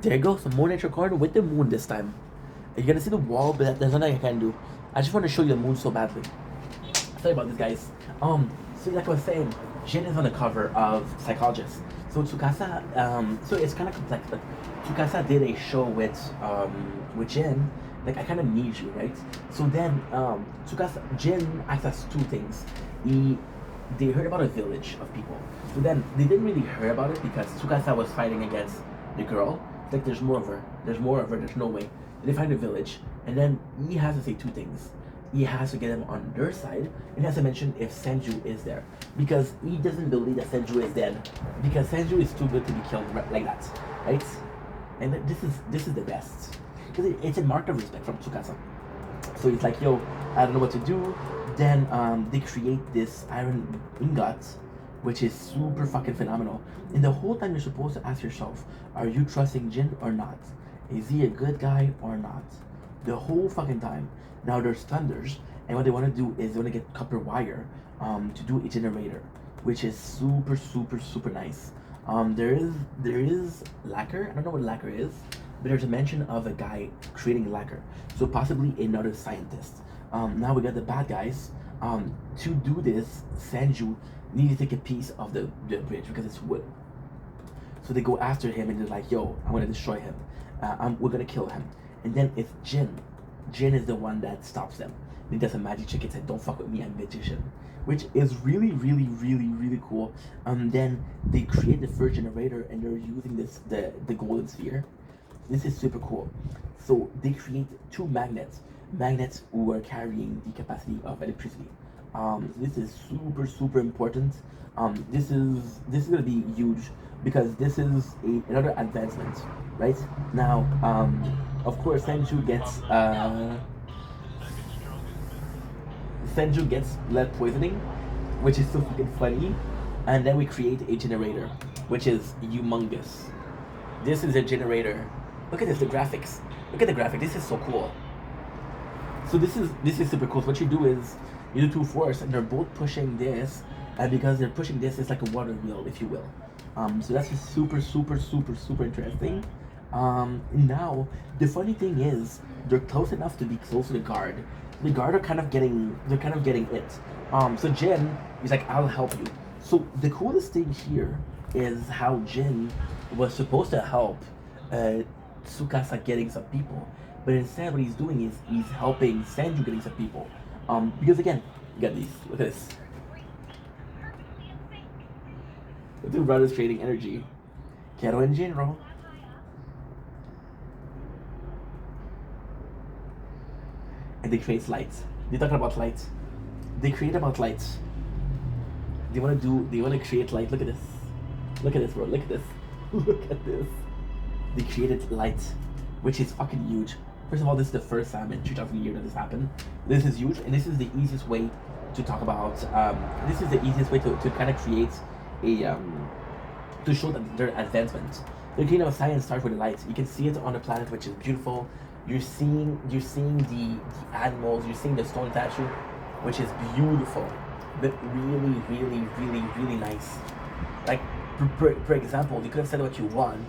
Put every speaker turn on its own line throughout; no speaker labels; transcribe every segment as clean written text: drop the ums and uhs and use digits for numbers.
There you go, some more nature card with the moon this time. You're gonna see the wall, but there's nothing I can do. I just want to show you the moon so badly. Sorry about this, guys. So like I was saying, Jin is on the cover of Psychologist. So Tsukasa, so it's kind of complex, but Tsukasa did a show with Jin. Like I kind of need you, right? So then, Tsukasa, Jin access two things. He, they heard about a village of people. So then they didn't really hear about it because Tsukasa was fighting against the girl. Like there's more of her. There's more of her. There's no way. They find a village, and then he has to say two things. He has to get them on their side, and he has to mention if Senju is there, because he doesn't believe that Senju is dead, because Senju is too good to be killed like that, right? And this is the best, because it's a mark of respect from Tsukasa. So he's like, yo, I don't know what to do. Then they create this iron ingot, which is super fucking phenomenal. And the whole time you're supposed to ask yourself, are you trusting Jin or not? Is he a good guy or not? The whole fucking time. Now there's thunders, and what they want to do is they want to get copper wire to do a generator, which is super super super nice. There is lacquer. I don't know what lacquer is, but there's a mention of a guy creating lacquer, so possibly another scientist. Now we got the bad guys. To do this, Sanju needs to take a piece of the bridge because it's wood. So they go after him and they're like, yo, I want to destroy him. We're going to kill him. And then it's Jin. Jin is the one that stops them. He does a magic trick and said, don't fuck with me, I'm a magician. Which is really, really, really, really cool. Then they create the first generator and they're using the golden sphere. This is super cool. So they create two magnets who are carrying the capacity of electricity. This is super super important. This is gonna be huge because this is another advancement, right? Now, of course, Senju gets lead poisoning, which is so fucking funny, and then we create a generator, which is humongous. This is a generator. Look at this, the graphics. Look at the graphic. This is so cool. So this is super cool. So what you do is you do two force, and they're both pushing this, and because they're pushing this, it's like a water wheel, if you will. So that's just super super super super interesting. Now the funny thing is they're close enough to be close to the guard. The guard they're kind of getting it. So Jin is like, I'll help you. So the coolest thing here is how Jin was supposed to help uh, Tsukasa getting some people, but instead what he's doing is he's helping Sanju getting some people. Because again, you got these. Look at this. The two brothers creating energy. Kero and Jinro. And they create lights. They're talking about lights. They create about lights. They wanna create light. Look at this. Look at this, bro. Look at this. Look at this. They created light, which is fucking huge. First of all, this is the first time in 2000 years that this happened. This is huge, and this is the easiest way to talk about. This is the easiest way to kind of create a to show that their advancement. The kingdom of science starts with the lights. You can see it on the planet, which is beautiful. You're seeing the animals. You're seeing the stone statue, which is beautiful, but really, really, really, really nice. Like, for example, you could have said what you want.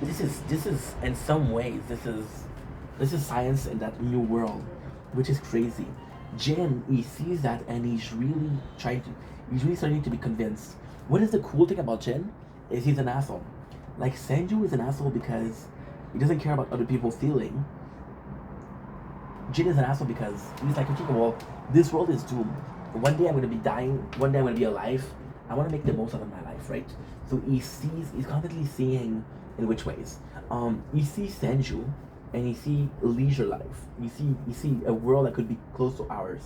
This is in some ways this is science in that new world, which is crazy. Jin, he sees that and he's really starting to be convinced. What is the cool thing about Jin is he's an asshole. Like Sanju is an asshole because he doesn't care about other people feeling. Jin is an asshole because he's like, okay, well, this world is doomed. One day I'm gonna be dying. One day I'm gonna be alive. I want to make the most out of my life, right? So he's constantly seeing in which ways. You see Senju, and you see leisure life. You see a world that could be close to ours,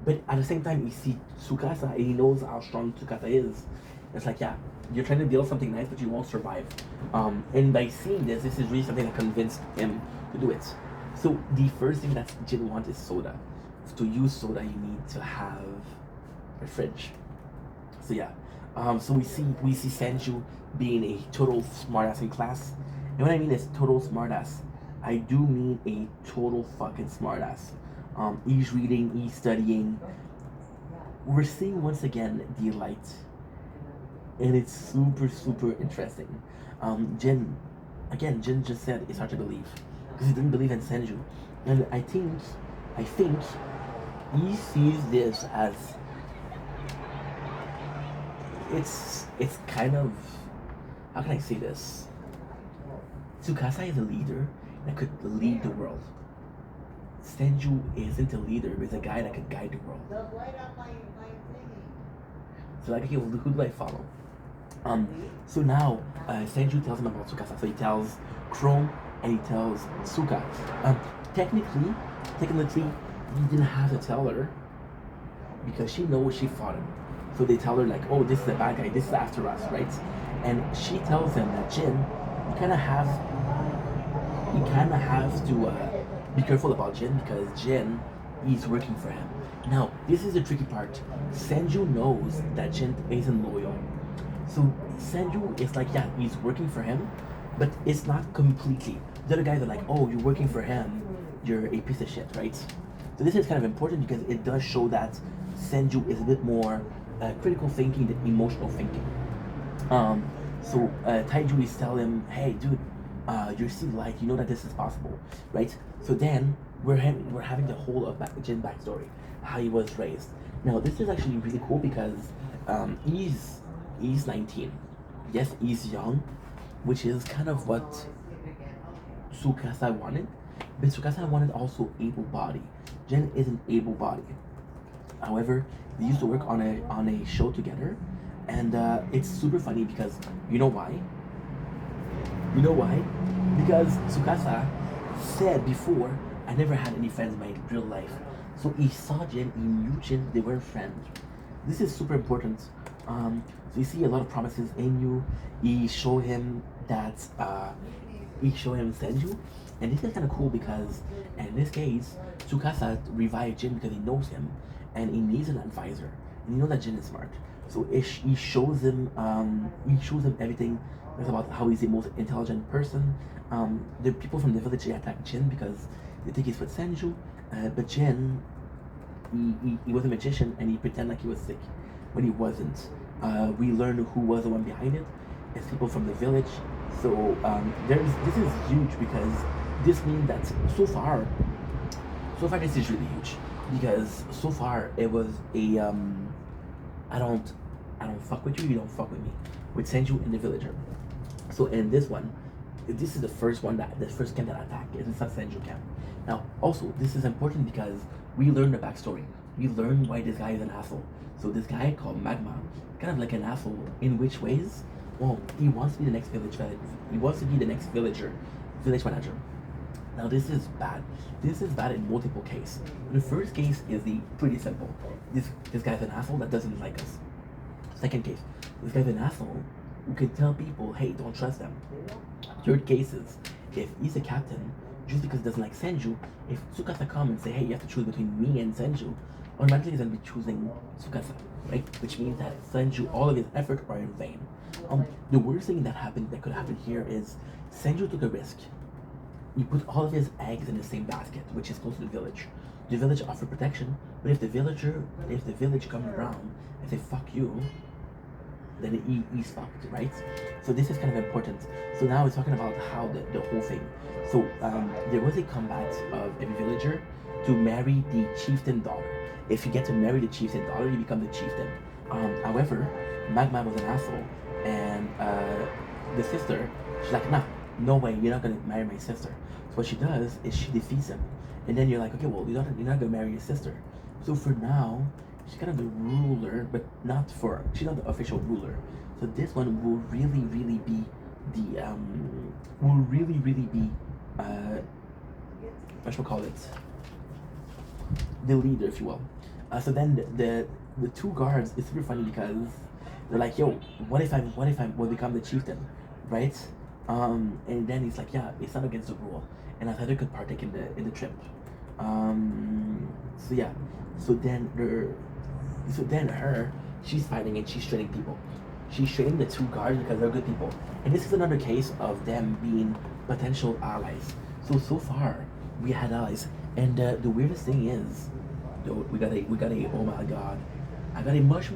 but at the same time you see Tsukasa, and he knows how strong Tsukasa is. It's like, yeah, you're trying to build something nice, but you won't survive. And by seeing this is really something that convinced him to do it. So the first thing that Jin wants is soda. To use soda, you need to have a fridge. So yeah, so we see Sanju being a total smartass in class, and what I mean is total smartass. I do mean a total fucking smartass. He's reading, he's studying. We're seeing once again the light, and it's super super interesting. Jin, again, Jin just said it's hard to believe because he didn't believe in Senju, and I think he sees this as it's kind of, how can I say this? Tsukasa is a leader that could lead the world. Senju isn't a leader, but is a guy that could guide the world. So like, okay, well, who do I follow? So now Senju tells him about Tsukasa. So he tells Chrome and he tells Tsuka. Technically, he didn't have to tell her because she knows she fought him. So they tell her like, oh, this is a bad guy. This is after us, right? And she tells him that Jin, you kind of have to be careful about Jin because Jin is working for him. Now, this is the tricky part. Senju knows that Jin isn't loyal. So Senju is like, yeah, he's working for him, but it's not completely. The other guys are like, oh, you're working for him, you're a piece of shit, right? So this is kind of important because it does show that Senju is a bit more critical thinking than emotional thinking. So Taiju is telling him, hey, dude, you're still light. You know that this is possible, right? So then we're having the whole of Jin backstory, how he was raised. Now this is actually really cool because he's 19. Yes, he's young, which is kind of what Tsukasa wanted. But Tsukasa wanted also able body. Jin isn't able body. However, they used to work on a show together, and it's super funny because you know why? You know why? Because Tsukasa said before, I never had any friends in my real life. So he saw Jin, he knew Jin, they were friends. This is super important. So you see a lot of promises in you. He show him that he show him Senju. And this is kind of cool because in this case, Tsukasa revived Jin because he knows him and he needs an advisor. And you know that Jin is smart. So he shows him everything about how he's the most intelligent person. The people from the village, they attack Jin because they think he's with Senju, but Jin, he was a magician and he pretended like he was sick when he wasn't. We learned who was the one behind it. It's people from the village. So this is huge because this means that so far this is really huge because so far it was a I don't fuck with you, you don't fuck with me, with Senju and the villager. So in this one, this is the first camp that attacked. It's not Senju camp. Now also this is important because we learn the backstory. We learn why this guy is an asshole. So this guy called Magma, kind of like an asshole in which ways? Well, he wants to be the next he wants to be the next village manager. Now this is bad. This is bad in multiple cases. The first case is pretty simple. This guy's an asshole that doesn't like us. Second case, this guy's an asshole who can tell people, hey, don't trust them. Third case is, if he's a captain, just because he doesn't like Senju, if Tsukasa comes and say, hey, you have to choose between me and Senju, automatically he's going to be choosing Tsukasa, right? Which means that Senju, all of his efforts are in vain. The worst thing that could happen here is Senju took a risk. He put all of his eggs in the same basket, which is close to the village. The village offered protection, but if the village comes around and say fuck you, then he's fucked, right? So this is kind of important. So now we're talking about how the whole thing. So there was a combat of a villager to marry the chieftain daughter. If you get to marry the chieftain daughter, you become the chieftain. However, Magma was an asshole, and the sister, she's like, nah, no way, you're not gonna marry my sister. So what she does is she defeats him, and then you're like, okay, well, you're not gonna marry your sister. So for now, she's kind of the ruler, but she's not the official ruler. So this one will really be what should we call it? The leader, if you will. So then the two guards, it's super funny because they're like, yo, what if I will become the chieftain, right? And then he's like, yeah, it's not against the rule, and I thought I could partake in the trip. So yeah, so then she's fighting and she's training people. She's training the two guards because they're good people, and this is another case of them being potential allies. So far we had allies, and the weirdest thing is, we got a oh my god, I got a mush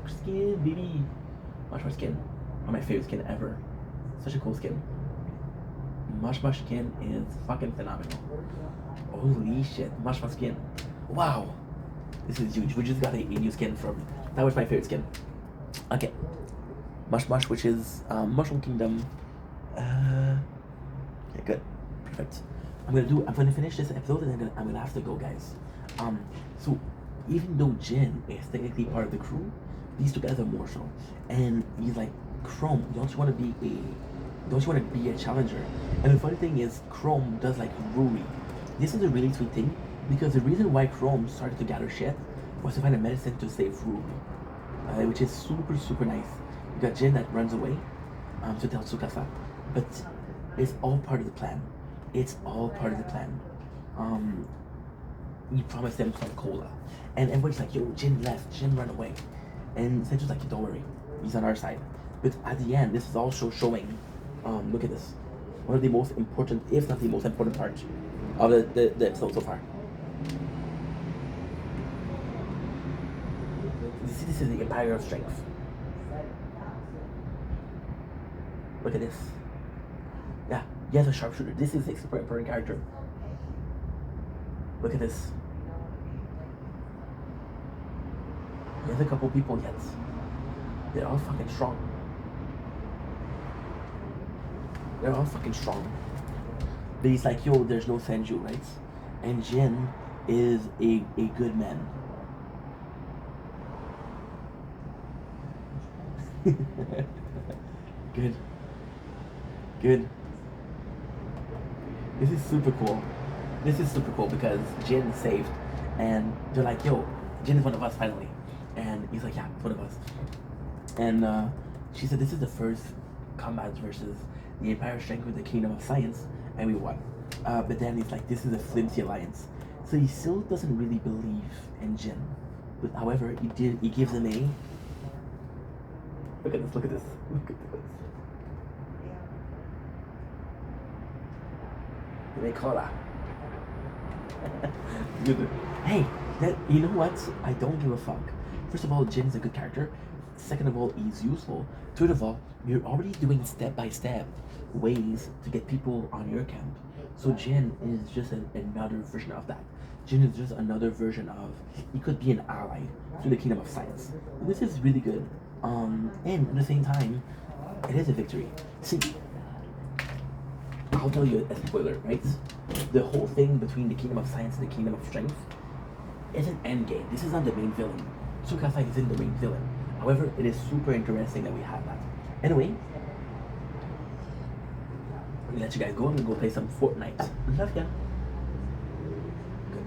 skin, baby, mush skin, one of my favorite skin ever. Such a cool skin. Mush Mush skin is fucking phenomenal. Holy shit, Mush Mush skin. Wow. This is huge. We just got a new skin from, that was my favorite skin. Okay. Mush Mush, which is Mushroom Kingdom. Okay, good. Perfect. I'm gonna finish this episode and then I'm gonna have to go, guys. So even though Jin is technically part of the crew, these two guys are more so. And he's like, Chrome, don't you wanna be a challenger? And the funny thing is Chrome does like Ruri. This is a really sweet thing because the reason why Chrome started to gather shit was to find a medicine to save Ruri. Which is super, super nice. You got Jin that runs away to tell Tsukasa. But it's all part of the plan. It's all part of the plan. He promised them some cola. And everybody's like, yo, Jin left, Jin ran away. And Senju's like, don't worry, he's on our side. But at the end, this is also showing, look at this. One of the most important, if not the most important part of the episode so far. You see, this is the Empire of Strength. Look at this. Yeah, he has a sharpshooter. This is a super important character. Look at this. He has a couple people yet. They're all fucking strong. They're all fucking strong. But he's like, yo, there's no Senju, right? And Jin is a good man. Good. Good. This is super cool. This is super cool because Jin is saved and they're like, yo, Jin is one of us finally. And he's like, yeah, it's one of us. And she said, this is the first combat versus the Empire Strength with the Kingdom of Science, and we won. But then he's like, this is a flimsy alliance. So he still doesn't really believe in Jin. But however, he gives him a... Look at this, look at this, look at this. They call her. Hey, you know what? I don't give a fuck. First of all, Jin's a good character. Second of all, he's useful. Third of all, you're already doing step-by-step ways to get people on your camp. So Jin is just another version of that. Jin is just another version of, he could be an ally to the Kingdom of Science. This is really good. And at the same time, it is a victory. See, I'll tell you a spoiler, right? The whole thing between the Kingdom of Science and the Kingdom of Strength is an endgame. This is not the main villain. Tsukasa isn't the main villain. However, it is super interesting that we have that. Anyway, let me let you guys go. I'm gonna go play some Fortnite. Love ya. Good.